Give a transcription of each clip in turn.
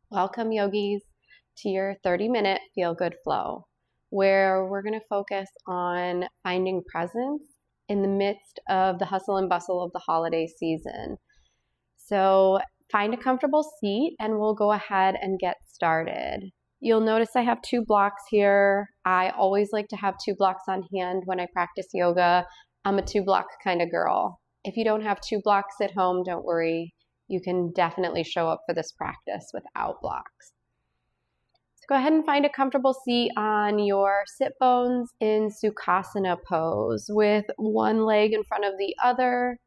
Welcome, yogis, to your 30-minute feel-good flow, where we're going to focus on finding presence in the midst of the hustle and bustle of the holiday season. So find a comfortable seat and we'll go ahead and get started. You'll notice I have 2 blocks here. I always like to have 2 blocks on hand when I practice yoga. I'm a 2-block kind of girl. If you don't have 2 blocks at home, don't worry. You can definitely show up for this practice without blocks. So go ahead and find a comfortable seat on your sit bones in Sukhasana pose with one leg in front of the other.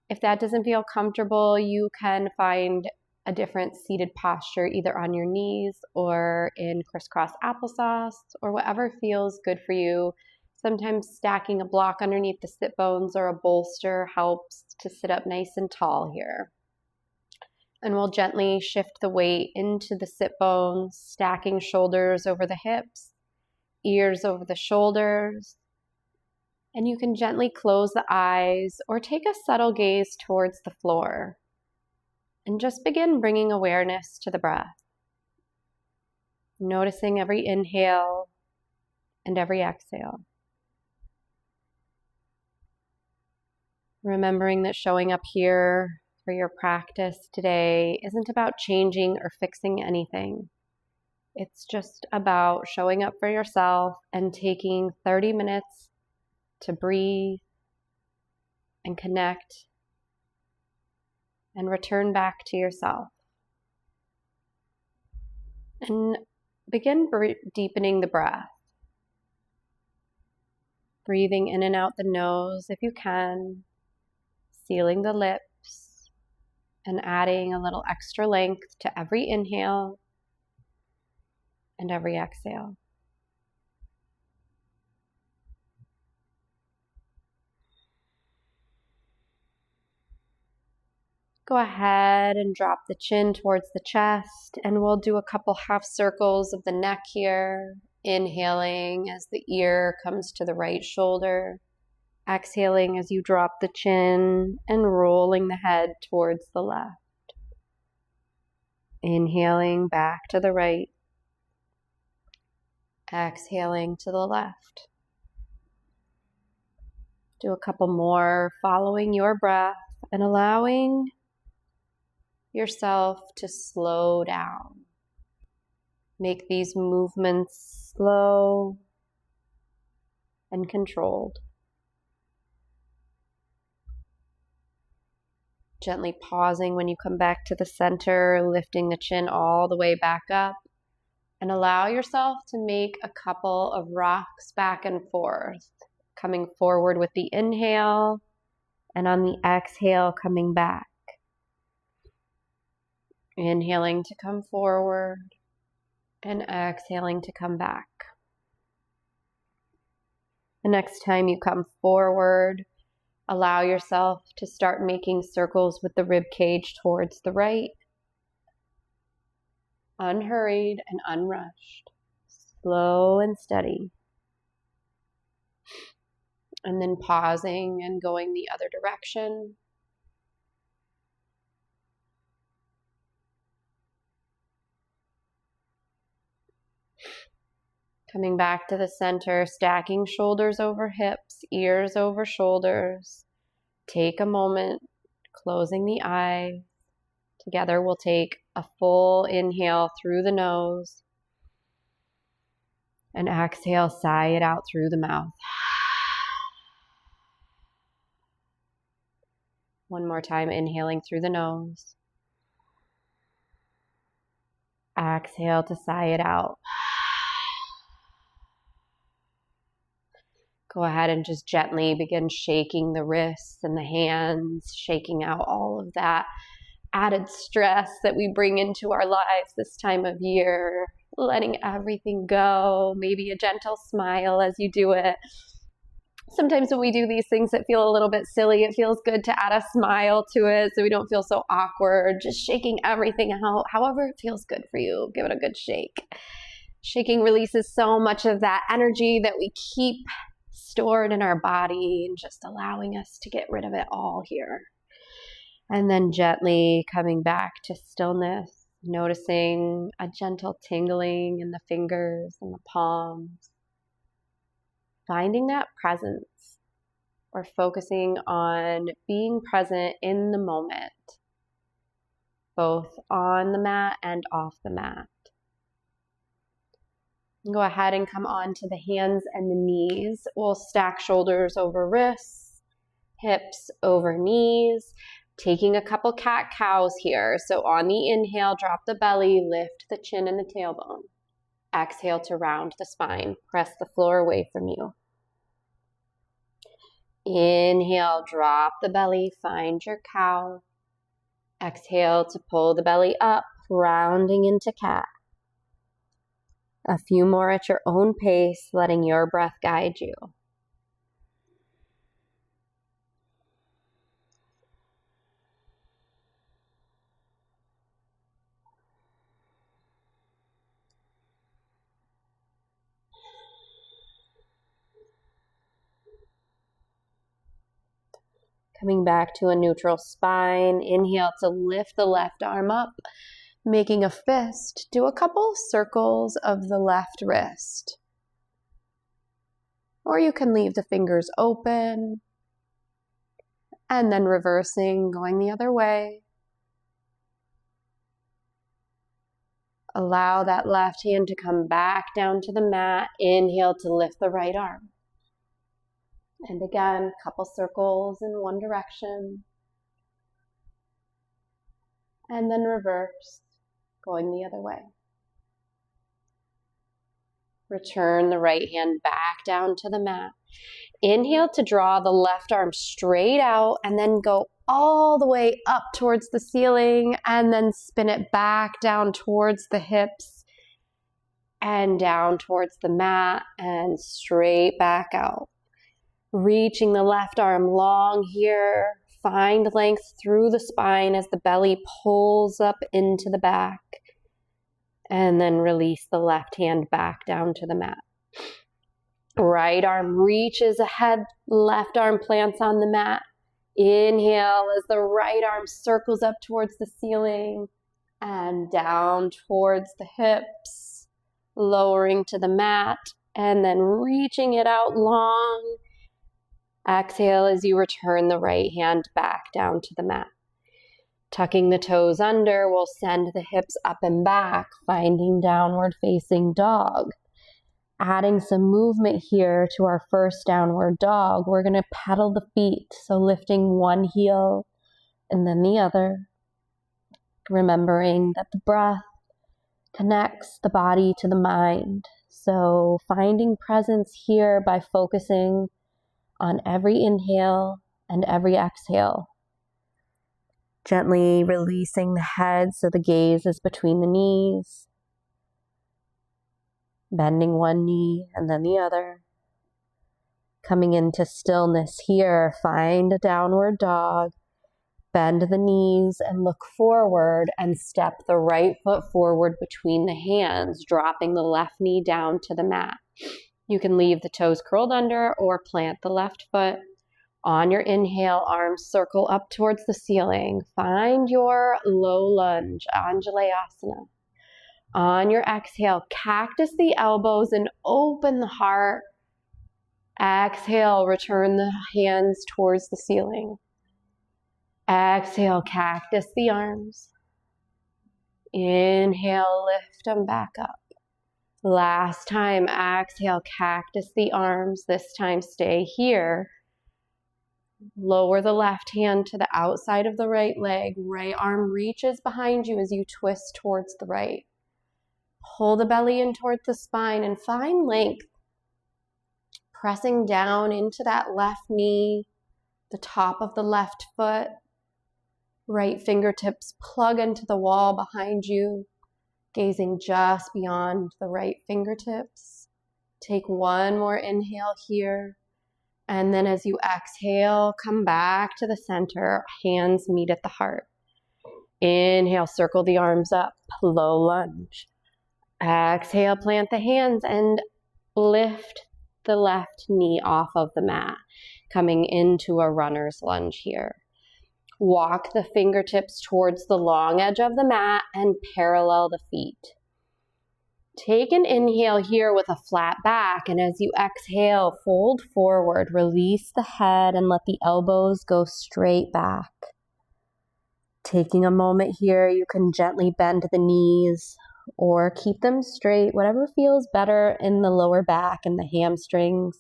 If that doesn't feel comfortable, you can find a different seated posture either on your knees or in crisscross applesauce or whatever feels good for you. Sometimes stacking a block underneath the sit bones or a bolster helps to sit up nice and tall here. And we'll gently shift the weight into the sit bones, stacking shoulders over the hips, ears over the shoulders. And you can gently close the eyes or take a subtle gaze towards the floor. And just begin bringing awareness to the breath. Noticing every inhale and every exhale. Remembering that showing up here for your practice today isn't about changing or fixing anything. It's just about showing up for yourself and taking 30 minutes to breathe and connect and return back to yourself. And begin deepening the breath. Breathing in and out the nose if you can, sealing the lips, and adding a little extra length to every inhale and every exhale. Go ahead and drop the chin towards the chest, and we'll do a couple half circles of the neck here. Inhaling as the ear comes to the right shoulder. Exhaling as you drop the chin and rolling the head towards the left. Inhaling back to the right. Exhaling to the left. Do a couple more, following your breath and allowing yourself to slow down. Make these movements slow and controlled. Gently pausing when you come back to the center, lifting the chin all the way back up, and allow yourself to make a couple of rocks back and forth, coming forward with the inhale, and on the exhale, coming back. Inhaling to come forward, and exhaling to come back. The next time you come forward, allow yourself to start making circles with the rib cage towards the right. Unhurried and unrushed. Slow and steady. And then pausing and going the other direction. Coming back to the center, stacking shoulders over hips, ears over shoulders. Take a moment, closing the eyes. Together we'll take a full inhale through the nose. And exhale, sigh it out through the mouth. One more time, inhaling through the nose. Exhale to sigh it out. Go ahead and just gently begin shaking the wrists and the hands, shaking out all of that added stress that we bring into our lives this time of year, letting everything go, maybe a gentle smile as you do it. Sometimes when we do these things that feel a little bit silly, it feels good to add a smile to it so we don't feel so awkward, just shaking everything out, however it feels good for you. Give it a good shake. Shaking releases so much of that energy that we keep stored in our body and just allowing us to get rid of it all here. And then gently coming back to stillness, Noticing a gentle tingling in the fingers and the palms. Finding that presence, or focusing on being present in the moment, both on the mat and off the mat. Go ahead and come onto the hands and the knees. We'll stack shoulders over wrists, hips over knees, taking a couple cat-cows here. So on the inhale, drop the belly, lift the chin and the tailbone. Exhale to round the spine. Press the floor away from you. Inhale, drop the belly, find your cow. Exhale to pull the belly up, rounding into cat. A few more at your own pace, letting your breath guide you. Coming back to a neutral spine. Inhale to lift the left arm up, making a fist. Do a couple circles of the left wrist. Or you can leave the fingers open and then reversing, going the other way. Allow that left hand to come back down to the mat. Inhale to lift the right arm. And again, a couple circles in one direction. And then reverse, going the other way. Return the right hand back down to the mat. Inhale to draw the left arm straight out and then go all the way up towards the ceiling and then spin it back down towards the hips and down towards the mat and straight back out. Reaching the left arm long here. Find length through the spine as the belly pulls up into the back. And then release the left hand back down to the mat. Right arm reaches ahead, left arm plants on the mat. Inhale as the right arm circles up towards the ceiling and down towards the hips, lowering to the mat and then reaching it out long. Exhale as you return the right hand back down to the mat. Tucking the toes under, we'll send the hips up and back, finding downward facing dog. Adding some movement here to our first downward dog. We're going to pedal the feet, so lifting one heel and then the other. Remembering that the breath connects the body to the mind. So finding presence here by focusing on every inhale and every exhale. Gently releasing the head so the gaze is between the knees. Bending one knee and then the other. Coming into stillness here, find a downward dog. Bend the knees and look forward and step the right foot forward between the hands, dropping the left knee down to the mat. You can leave the toes curled under or plant the left foot. On your inhale, arms circle up towards the ceiling. Find your low lunge, Anjalayasana. On your exhale, cactus the elbows and open the heart. Exhale, return the hands towards the ceiling. Exhale, cactus the arms. Inhale, lift them back up. Last time, exhale, cactus the arms. This time, stay here. Lower the left hand to the outside of the right leg. Right arm reaches behind you as you twist towards the right. Pull the belly in towards the spine and find length. Pressing down into that left knee, the top of the left foot. Right fingertips plug into the wall behind you. Gazing just beyond the right fingertips. Take one more inhale here. And then as you exhale, come back to the center. Hands meet at the heart. Inhale, circle the arms up. Low lunge. Exhale, plant the hands and lift the left knee off of the mat. Coming into a runner's lunge here. Walk the fingertips towards the long edge of the mat and parallel the feet. Take an inhale here with a flat back, and as you exhale, fold forward, release the head and let the elbows go straight back. Taking a moment here, you can gently bend the knees or keep them straight, whatever feels better in the lower back and the hamstrings.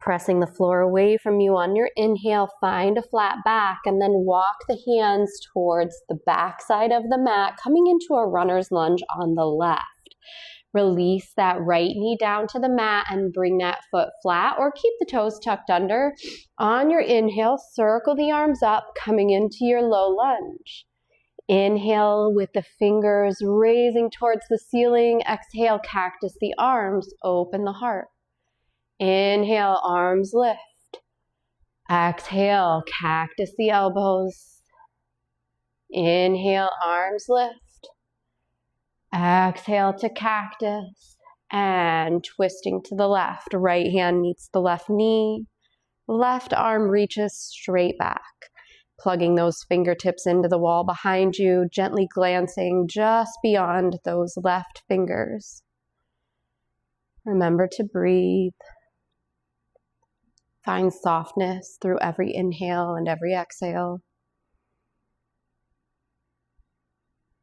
Pressing the floor away from you on your inhale, find a flat back and then walk the hands towards the back side of the mat, coming into a runner's lunge on the left. Release that right knee down to the mat and bring that foot flat or keep the toes tucked under. On your inhale, circle the arms up, coming into your low lunge. Inhale with the fingers raising towards the ceiling. Exhale, cactus the arms, open the heart. Inhale, arms lift. Exhale, cactus the elbows. Inhale, arms lift. Exhale to cactus. And twisting to the left. Right hand meets the left knee. Left arm reaches straight back. Plugging those fingertips into the wall behind you, gently glancing just beyond those left fingers. Remember to breathe. Find softness through every inhale and every exhale.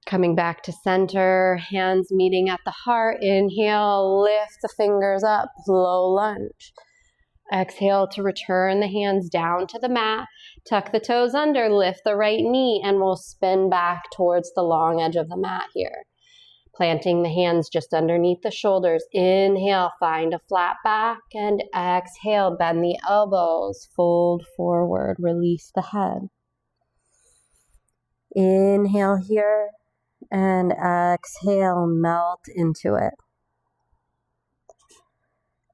Coming back to center, hands meeting at the heart. Inhale, lift the fingers up, low lunge. Exhale to return the hands down to the mat. Tuck the toes under, lift the right knee, and we'll spin back towards the long edge of the mat here. Planting the hands just underneath the shoulders. Inhale, find a flat back, and exhale, bend the elbows, fold forward, release the head. Inhale here, and exhale, melt into it.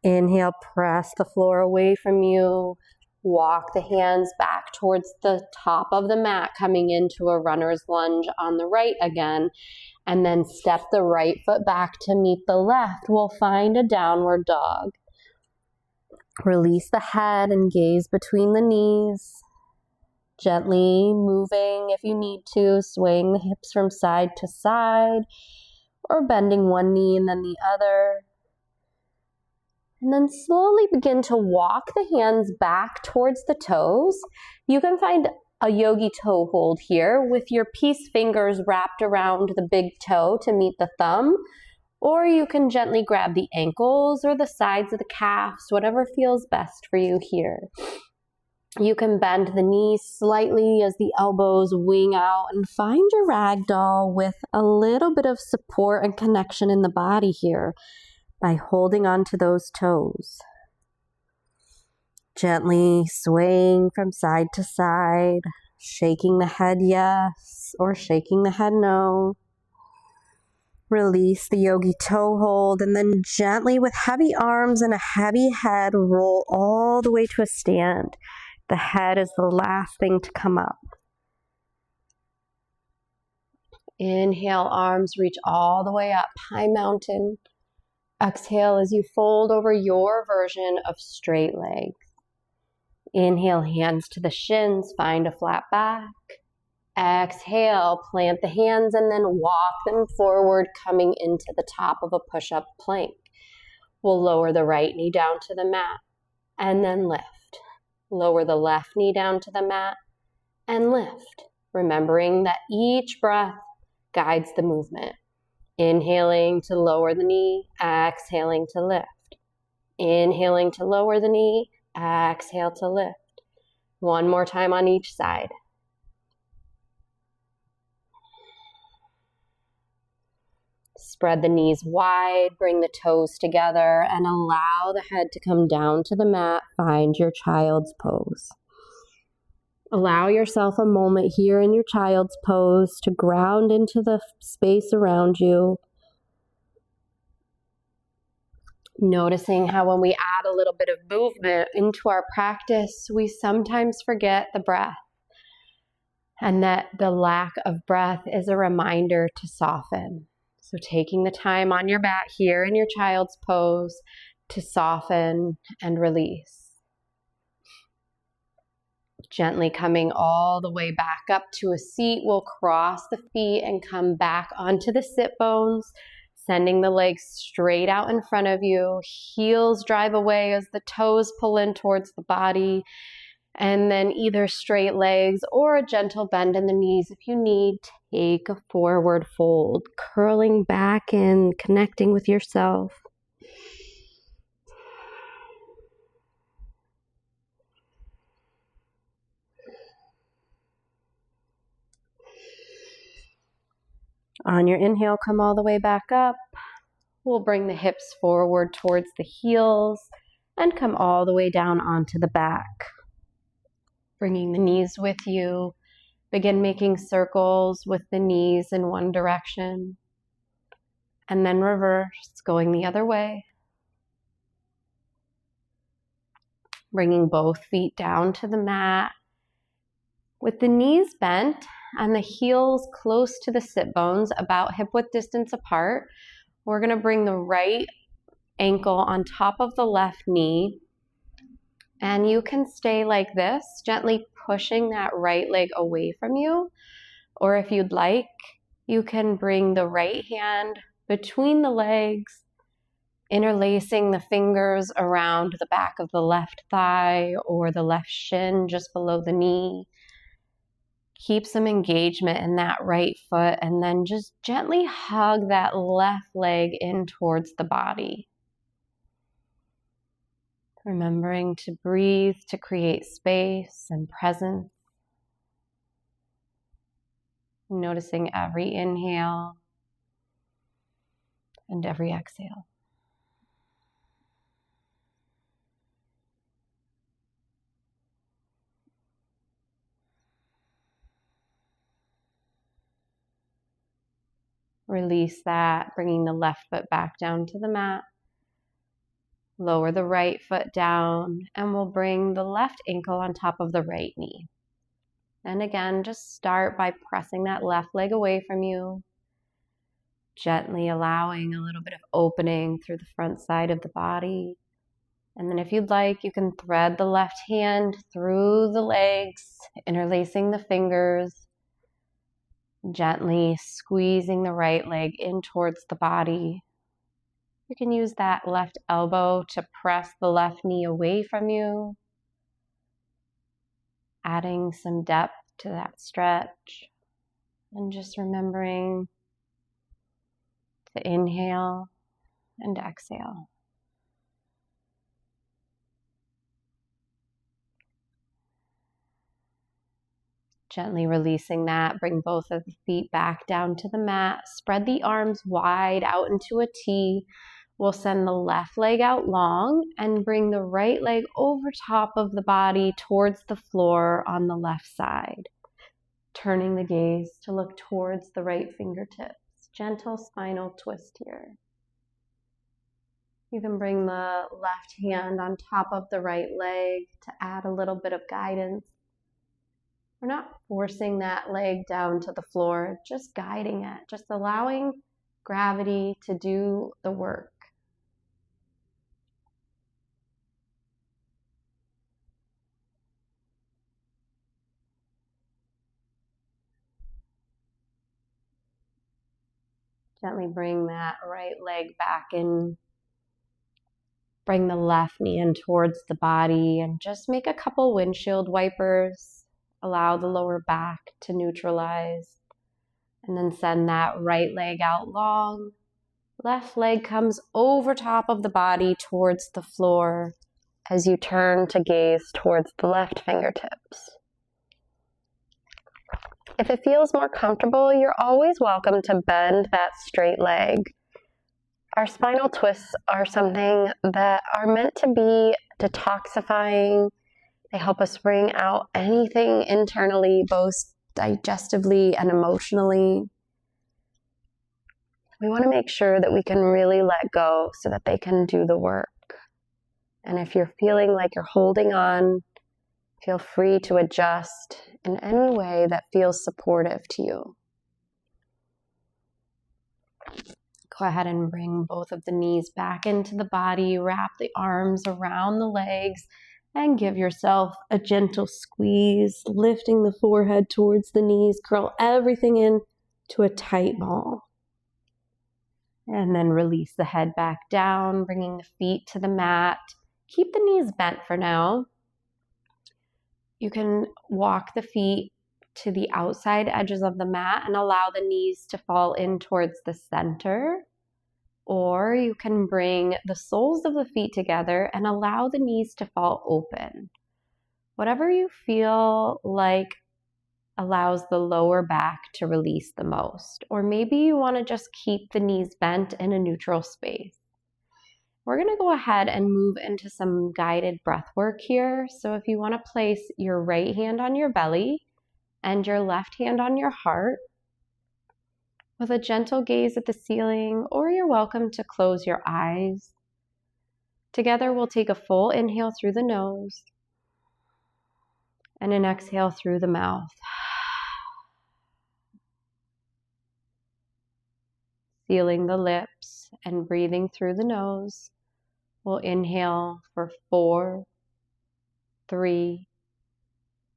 Inhale, press the floor away from you. Walk the hands back towards the top of the mat, coming into a runner's lunge on the right again. And then step the right foot back to meet the left. We'll find a downward dog. Release the head and gaze between the knees. Gently moving if you need to, swaying the hips from side to side, or bending one knee and then the other. And then slowly begin to walk the hands back towards the toes. You can find a yogi toe hold here with your peace fingers wrapped around the big toe to meet the thumb, or you can gently grab the ankles or the sides of the calves, whatever feels best for you here. You can bend the knees slightly as the elbows wing out and find your ragdoll with a little bit of support and connection in the body here by holding on to those toes. Gently swaying from side to side, shaking the head yes or shaking the head no. Release the yogi toe hold and then gently with heavy arms and a heavy head roll all the way to a stand. The head is the last thing to come up. Inhale, arms reach all the way up, high mountain. Exhale as you fold over your version of straight legs. Inhale, hands to the shins, find a flat back. Exhale, plant the hands and then walk them forward, coming into the top of a push-up plank. We'll lower the right knee down to the mat and then lift. Lower the left knee down to the mat and lift, remembering that each breath guides the movement. Inhaling to lower the knee, exhaling to lift. Inhaling to lower the knee, exhale to lift. One more time on each side. Spread the knees wide, bring the toes together, and allow the head to come down to the mat. Find your child's pose. Allow yourself a moment here in your child's pose to ground into the space around you. Noticing how when we add a little bit of movement into our practice, we sometimes forget the breath. And that the lack of breath is a reminder to soften. So taking the time on your mat here in your child's pose to soften and release. Gently coming all the way back up to a seat, we'll cross the feet and come back onto the sit bones, sending the legs straight out in front of you. Heels drive away as the toes pull in towards the body. And then either straight legs or a gentle bend in the knees if you need. Take a forward fold, curling back and connecting with yourself. On your inhale, come all the way back up. We'll bring the hips forward towards the heels and come all the way down onto the back. Bringing the knees with you. Begin making circles with the knees in one direction. And then reverse, going the other way. Bringing both feet down to the mat. With the knees bent and the heels close to the sit bones, about hip-width distance apart, we're going to bring the right ankle on top of the left knee. And you can stay like this, gently pushing that right leg away from you. Or if you'd like, you can bring the right hand between the legs, interlacing the fingers around the back of the left thigh or the left shin just below the knee. Keep some engagement in that right foot and then just gently hug that left leg in towards the body. Remembering to breathe to create space and presence. Noticing every inhale and every exhale. Release that, bringing the left foot back down to the mat. Lower the right foot down, and we'll bring the left ankle on top of the right knee. And again, just start by pressing that left leg away from you, gently allowing a little bit of opening through the front side of the body. And then if you'd like, you can thread the left hand through the legs, interlacing the fingers, gently squeezing the right leg in towards the body. You can use that left elbow to press the left knee away from you, adding some depth to that stretch, and just remembering to inhale and exhale. Gently releasing that, bring both of the feet back down to the mat. Spread the arms wide out into a T. We'll send the left leg out long and bring the right leg over top of the body towards the floor on the left side. Turning the gaze to look towards the right fingertips. Gentle spinal twist here. You can bring the left hand on top of the right leg to add a little bit of guidance. We're not forcing that leg down to the floor, just guiding it, just allowing gravity to do the work. Gently bring that right leg back in. Bring the left knee in towards the body and just make a couple windshield wipers. Allow the lower back to neutralize. And then send that right leg out long. Left leg comes over top of the body towards the floor as you turn to gaze towards the left fingertips. If it feels more comfortable, you're always welcome to bend that straight leg. Our spinal twists are something that are meant to be detoxifying. They help us bring out anything internally, both digestively and emotionally. We want to make sure that we can really let go so that they can do the work. And if you're feeling like you're holding on, feel free to adjust in any way that feels supportive to you. Go ahead and bring both of the knees back into the body. Wrap the arms around the legs And give yourself a gentle squeeze, lifting the forehead towards the knees. Curl everything in to a tight ball. And then release the head back down, bringing the feet to the mat. Keep the knees bent for now. You can walk the feet to the outside edges of the mat and allow the knees to fall in towards the center. Or you can bring the soles of the feet together and allow the knees to fall open. Whatever you feel like allows the lower back to release the most. Or maybe you want to just keep the knees bent in a neutral space. We're going to go ahead and move into some guided breath work here. So if you want to place your right hand on your belly and your left hand on your heart, with a gentle gaze at the ceiling, or you're welcome to close your eyes. Together, we'll take a full inhale through the nose and an exhale through the mouth. Sealing the lips and breathing through the nose. We'll inhale for 4, 3,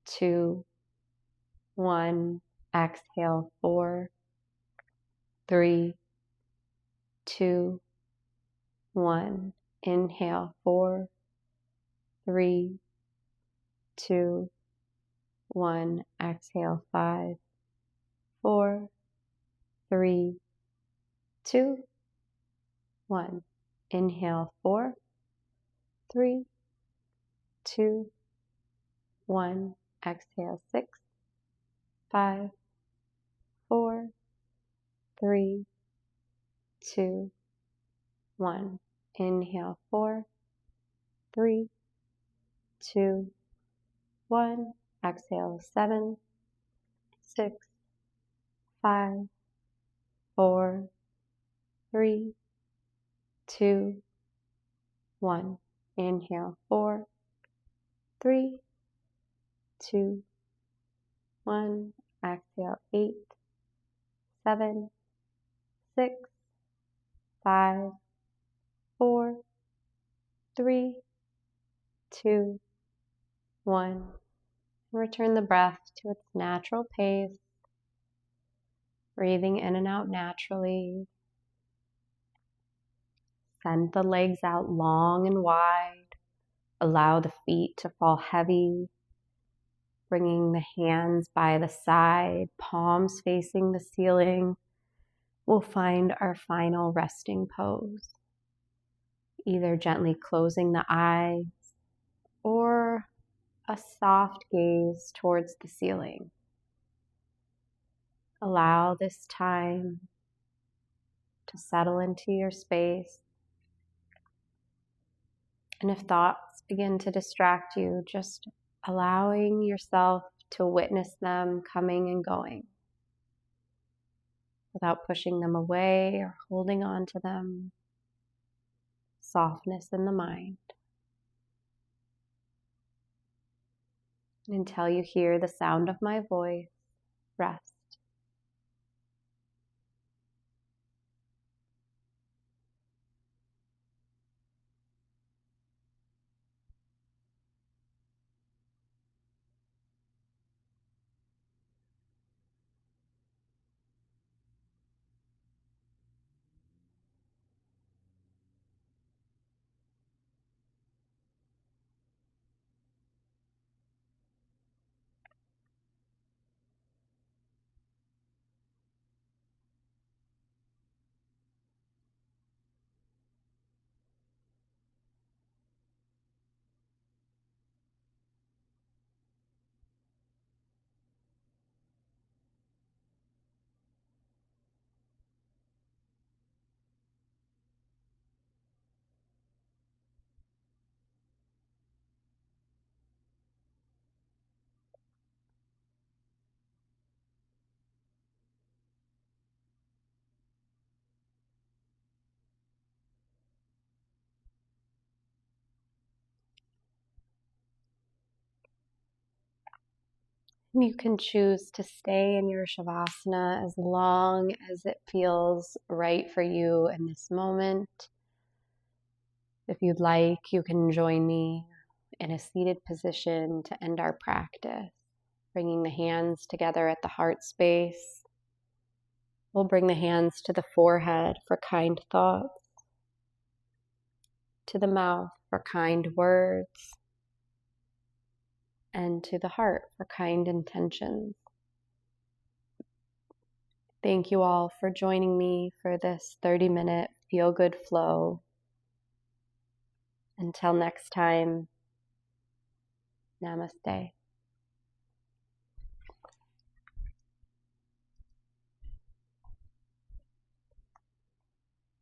2, 1. Exhale, 4, 3, 2, 1. Inhale, 4, 3, 2, 1. Exhale, 5, 4, 3, 2, 1. Inhale, 4, 3, 2, 1. Exhale, 6, 5, 4, 3, 2, 1. Inhale, 4, 3, 2, 1. Exhale, 7, 6, 5, 4, 3, 2, 1. Inhale, 4, 3, 2, 1. Exhale, 8, 7, 6, 5, 4, 3, 2, 1. Return the breath to its natural pace, breathing in and out naturally. Send the legs out long and wide. Allow the feet to fall heavy, bringing the hands by the side, palms facing the ceiling. We'll find our final resting pose, either gently closing the eyes or a soft gaze towards the ceiling. Allow this time to settle into your space. And if thoughts begin to distract you, just allowing yourself to witness them coming and going without pushing them away or holding on to them. Softness in the mind. Until you hear the sound of my voice, rest. You can choose to stay in your Shavasana as long as it feels right for you in this moment. If you'd like, you can join me in a seated position to end our practice. Bringing the hands together at the heart space. We'll bring the hands to the forehead for kind thoughts, to the mouth for kind words, and to the heart for kind intentions. Thank you all for joining me for this 30-minute feel-good flow. Until next time, namaste.